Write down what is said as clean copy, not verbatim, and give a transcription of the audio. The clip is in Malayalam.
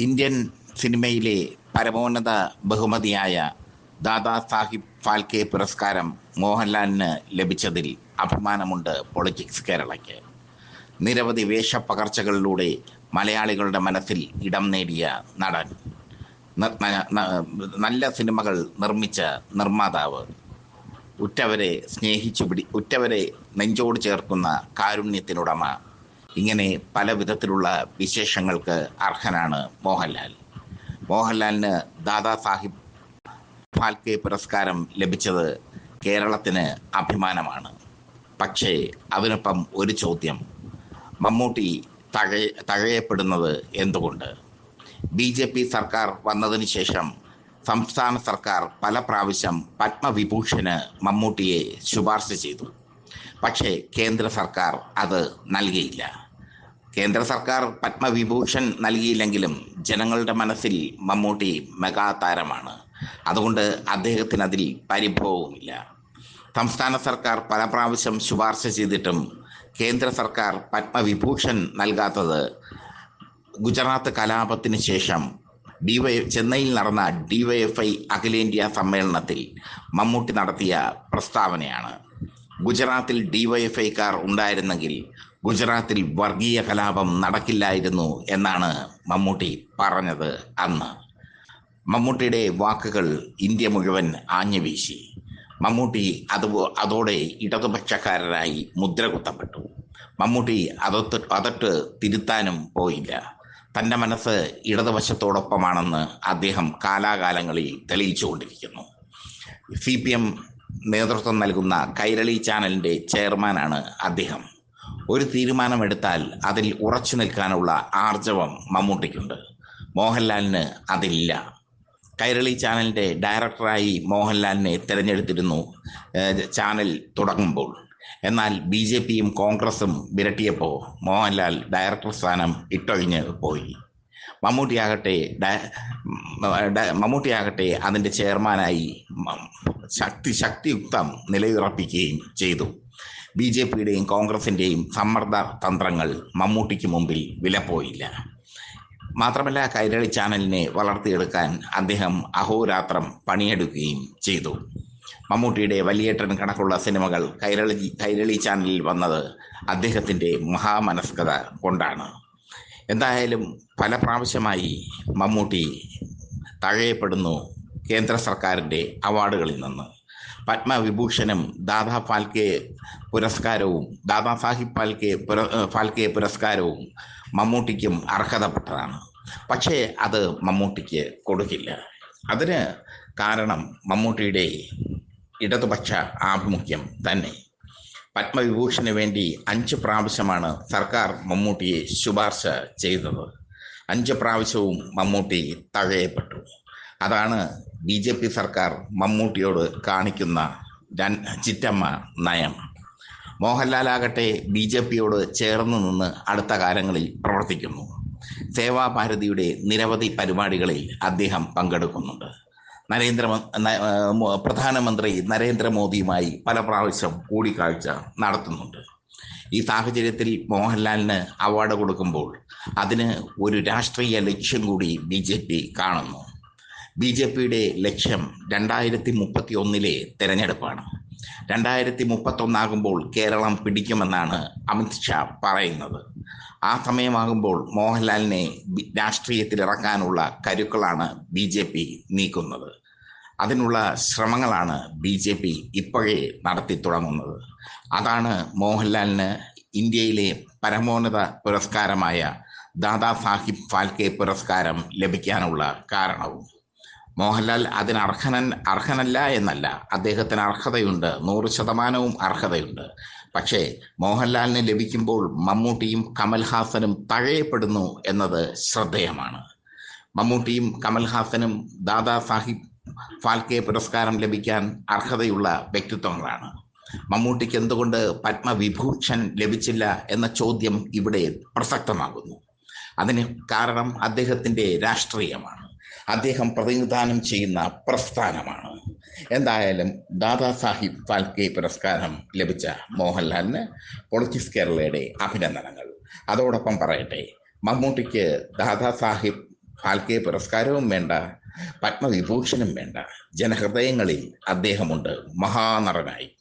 ഇന്ത്യൻ സിനിമയിലെ പരമോന്നത ബഹുമതിയായ ദാദാ സാഹിബ് ഫാൽക്കെ പുരസ്കാരം മോഹൻലാലിന് ലഭിച്ചതിൽ അഭിമാനമുണ്ട് പൊളിറ്റിക്സ് കേരളയ്ക്ക്. നിരവധി വേഷപ്പകർച്ചകളിലൂടെ മലയാളികളുടെ മനസ്സിൽ ഇടം നേടിയ നടൻ, നല്ല സിനിമകൾ നിർമ്മിച്ച നിർമ്മാതാവ്, ഉറ്റവരെ നെഞ്ചോട് ചേർക്കുന്ന കാരുണ്യത്തിനുടമ, ഇങ്ങനെ പല വിധത്തിലുള്ള വിശേഷങ്ങൾക്ക് അർഹനാണ് മോഹൻലാൽ. മോഹൻലാലിന് ദാദാ സാഹിബ് ഫാൽക്കെ പുരസ്കാരം ലഭിച്ചത് കേരളത്തിന് അഭിമാനമാണ്. പക്ഷേ അതിനൊപ്പം ഒരു ചോദ്യം: മമ്മൂട്ടി തഴയപ്പെടുന്നത് എന്തുകൊണ്ട്? BJP സർക്കാർ വന്നതിന് ശേഷം സംസ്ഥാന സർക്കാർ പല പ്രാവശ്യം പത്മവിഭൂഷന് മമ്മൂട്ടിയെ ശുപാർശ ചെയ്തു. പക്ഷേ കേന്ദ്ര സർക്കാർ അത് നൽകിയില്ല. കേന്ദ്ര സർക്കാർ പത്മവിഭൂഷൺ നൽകിയില്ലെങ്കിലും ജനങ്ങളുടെ മനസ്സിൽ മമ്മൂട്ടി മെഗാ താരമാണ്. അതുകൊണ്ട് അദ്ദേഹത്തിന് അതിൽ പരിഭവവുമില്ല. സംസ്ഥാന സർക്കാർ പല പ്രാവശ്യം ശുപാർശ ചെയ്തിട്ടും കേന്ദ്ര സർക്കാർ പത്മവിഭൂഷൺ നൽകാത്തത് ഗുജറാത്ത് കലാപത്തിന് ശേഷം ചെന്നൈയിൽ നടന്ന DYFI അഖിലേന്ത്യാ സമ്മേളനത്തിൽ മമ്മൂട്ടി നടത്തിയ പ്രസ്താവനയാണ്. ഗുജറാത്തിൽ DYFIക്കാർ ഉണ്ടായിരുന്നെങ്കിൽ ഗുജറാത്തിൽ വർഗീയ കലാപം നടക്കില്ലായിരുന്നു എന്നാണ് മമ്മൂട്ടി പറഞ്ഞത് അന്ന്. മമ്മൂട്ടിയുടെ വാക്കുകൾ ഇന്ത്യ മുഴുവൻ ആഞ്ഞുവീശി. മമ്മൂട്ടി അതോടെ ഇടതുപക്ഷക്കാരനായി മുദ്ര കുത്തപ്പെട്ടു. മമ്മൂട്ടി അതൊട്ട് തിരുത്താനും പോയില്ല. തൻ്റെ മനസ്സ് ഇടതുപക്ഷത്തോടൊപ്പമാണെന്ന് അദ്ദേഹം കാലാകാലങ്ങളിൽ തെളിയിച്ചുകൊണ്ടിരിക്കുന്നു. CPM നേതൃത്വം നൽകുന്ന കൈരളി ചാനലിൻ്റെ ചെയർമാനാണ് അദ്ദേഹം. ഒരു തീരുമാനമെടുത്താൽ അതിൽ ഉറച്ചു നിൽക്കാനുള്ള ആർജവം മമ്മൂട്ടിക്കുണ്ട്. മോഹൻലാലിന് അതില്ല. കൈരളി ചാനലിൻ്റെ ഡയറക്ടറായി മോഹൻലാലിനെ തിരഞ്ഞെടുത്തിരുന്നു ചാനൽ തുടങ്ങുമ്പോൾ. എന്നാൽ BJPയും കോൺഗ്രസും വിരട്ടിയപ്പോൾ മോഹൻലാൽ ഡയറക്ടർ സ്ഥാനം ഇട്ടൊഴിഞ്ഞ് പോയി. മമ്മൂട്ടിയാകട്ടെ അതിൻ്റെ ചെയർമാനായി ശക്തിയുക്തം നിലയുറപ്പിക്കുകയും ചെയ്തു. BJPയുടെയും കോൺഗ്രസിൻ്റെയും സമ്മർദ്ദ തന്ത്രങ്ങൾ മമ്മൂട്ടിക്ക് മുമ്പിൽ വിലപ്പോയില്ല. മാത്രമല്ല, കൈരളി ചാനലിനെ വളർത്തിയെടുക്കാൻ അദ്ദേഹം അഹോരാത്രം പണിയെടുക്കുകയും ചെയ്തു. മമ്മൂട്ടിയുടെ വലിയേട്ടൻ കണക്കുള്ള സിനിമകൾ കൈരളി ചാനലിൽ വന്നത് അദ്ദേഹത്തിൻ്റെ മഹാമനസ്കത കൊണ്ടാണ്. എന്തായാലും പല പ്രാവശ്യമായി മമ്മൂട്ടി തഴയപ്പെടുന്നു കേന്ദ്ര സർക്കാരിൻ്റെ അവാർഡുകളിൽ നിന്ന്. പത്മവിഭൂഷണും ദാദാ സാഹിബ് ഫാൽക്കെ പുരസ്കാരവും മമ്മൂട്ടിക്കും അർഹതപ്പെട്ടതാണ്. പക്ഷേ അത് മമ്മൂട്ടിക്ക് കൊടുക്കില്ല. അതിന് കാരണം മമ്മൂട്ടിയുടെ ഇടതുപക്ഷ ആഭിമുഖ്യം തന്നെ. പത്മവിഭൂഷന് വേണ്ടി 5 പ്രാവശ്യമാണ് സർക്കാർ മമ്മൂട്ടിയെ ശുപാർശ ചെയ്തത്. 5 പ്രാവശ്യവും മമ്മൂട്ടി തഴയപ്പെട്ടു. അതാണ് BJP സർക്കാർ മമ്മൂട്ടിയോട് കാണിക്കുന്ന ചിറ്റമ്മ നയം. മോഹൻലാലാകട്ടെ BJPയോട് ചേർന്ന് നിന്ന് അടുത്ത കാലങ്ങളിൽ പ്രവർത്തിക്കുന്നു. സേവാഭാരതിയുടെ നിരവധി പരിപാടികളിൽ അദ്ദേഹം പങ്കെടുക്കുന്നുണ്ട്. പ്രധാനമന്ത്രി നരേന്ദ്രമോദിയുമായി പല പ്രാവശ്യം കൂടിക്കാഴ്ച നടത്തുന്നുണ്ട്. ഈ സാഹചര്യത്തിൽ മോഹൻലാലിന് അവാർഡ് കൊടുക്കുമ്പോൾ അതിന് ഒരു രാഷ്ട്രീയ ലക്ഷ്യം കൂടി BJP കാണുന്നു. BJPയുടെ ലക്ഷ്യം 2031 തെരഞ്ഞെടുപ്പാണ്. 2031 കേരളം പിടിക്കുമെന്നാണ് അമിത്ഷാ പറയുന്നത്. ആ സമയമാകുമ്പോൾ മോഹൻലാലിനെ രാഷ്ട്രീയത്തിലിറക്കാനുള്ള കരുക്കളാണ് BJP നീക്കുന്നത്. അതിനുള്ള ശ്രമങ്ങളാണ് BJP ഇപ്പോഴേ നടത്തി തുടങ്ങുന്നത്. അതാണ് മോഹൻലാലിന് ഇന്ത്യയിലെ പരമോന്നത പുരസ്കാരമായ ദാദാ സാഹിബ് ഫാൽക്കെ പുരസ്കാരം ലഭിക്കാനുള്ള കാരണവും. മോഹൻലാൽ അതിന് അർഹനല്ല എന്നല്ല, അദ്ദേഹത്തിന് അർഹതയുണ്ട്, 100% അർഹതയുണ്ട്. പക്ഷേ മോഹൻലാലിന് ലഭിക്കുമ്പോൾ മമ്മൂട്ടിയും കമൽഹാസനും തഴയപ്പെടുന്നു എന്നത് ശ്രദ്ധേയമാണ്. മമ്മൂട്ടിയും കമൽഹാസനും ദാദാ സാഹിബ് ഫാൽക്കെ പുരസ്കാരം ലഭിക്കാൻ അർഹതയുള്ള വ്യക്തിത്വങ്ങളാണ്. മമ്മൂട്ടിക്ക് എന്തുകൊണ്ട് പത്മവിഭൂഷൺ ലഭിച്ചില്ല എന്ന ചോദ്യം ഇവിടെ പ്രസക്തമാകുന്നു. അതിന് കാരണം അദ്ദേഹത്തിൻ്റെ രാഷ്ട്രീയമാണ്. അദ്ദേഹം പ്രതിനിധാനം ചെയ്യുന്ന പ്രസ്ഥാനമാണ്. എന്തായാലും ദാദാ സാഹിബ് ഫാൽക്കെ പുരസ്കാരം ലഭിച്ച മോഹൻലാലിന് പൊളിറ്റിക്സ് കേരളയുടെ അഭിനന്ദനങ്ങൾ. അതോടൊപ്പം പറയട്ടെ, മമ്മൂട്ടിക്ക് ദാദാ സാഹിബ് ഫാൽക്കെ പുരസ്കാരവും വേണ്ട, പത്മവിഭൂഷണും വേണ്ട, ജനഹൃദയങ്ങളിൽ അദ്ദേഹമുണ്ട് മഹാനടനായി.